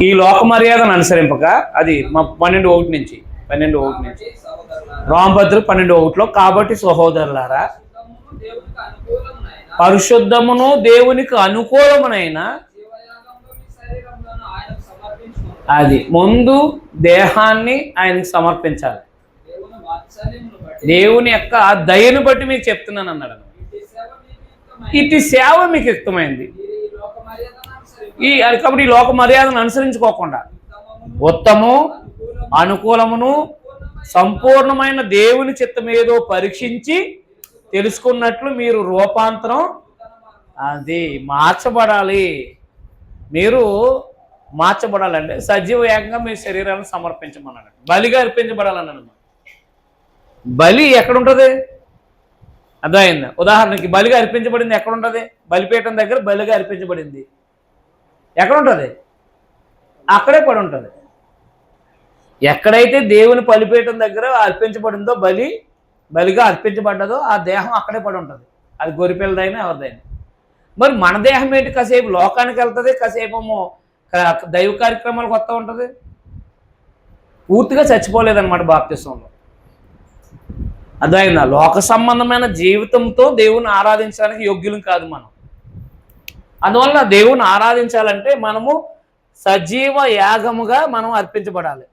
ఈ లోక మర్యాదను అనుసరింపక, అది 12:1 నుంచి 12:1 నుంచి రామభద్రు 12:1లో, కాబట్టి సహోదరులారా పరిశుద్ధమును దేవునికి అనుకూలమునైన అది ముందు దేహాన్ని ఆయనకు సమర్పించాలి. దేవుని యొక్క దయను బట్టి మీకు చెప్తున్నాను అన్నాడు. ఇటు సేవ మీకు యుక్తమైంది. కాబట్టి ఈ లోక మర్యాదను అనుసరించుకోకుండా ఉత్తమము అనుకూలమును సంపూర్ణమైన దేవుని చిత్తం ఏదో పరీక్షించి తెలుసుకున్నట్లు మీరు రూపాంతరం అది మార్చబడాలి. మీరు మార్చబడాలంటే సజీవ యాగంగా మీ శరీరాన్ని సమర్పించమన్నాడు. బలిగా అర్పించబడాలన్నాడు. బలి ఎక్కడుంటుంది? అర్థమైందా? ఉదాహరణకి బలిగా అర్పించబడింది ఎక్కడుంటుంది? బలిపీఠం దగ్గర బలిగా అర్పించబడింది ఎక్కడుంటుంది? అక్కడే పడి ఉంటుంది. ఎక్కడైతే దేవుని బలిపీఠం దగ్గర అర్పించబడిందో, బలిగా అర్పించబడ్డదో ఆ దేహం అక్కడే పడి ఉంటుంది. అది గొరిపిల్లదైనా ఎవరిదైనా. మరి మన దేహం ఏంటి? కాసేపు లోకానికి వెళ్తుంది, కాసేపేమో దైవ కార్యక్రమాలకు వస్తూ ఉంటుంది. పూర్తిగా చచ్చిపోలేదన్నమాట బాప్తిస్మంలో. అర్థమైందా? లోక సంబంధమైన జీవితంతో దేవుని ఆరాధించడానికి యోగ్యులం కాదు మనం. అందువల్ల దేవుని ఆరాధించాలంటే మనము సజీవ యాగముగా మనం అర్పించబడాలి.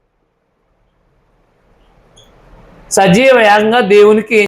సజీవ యాగంగా దేవునికి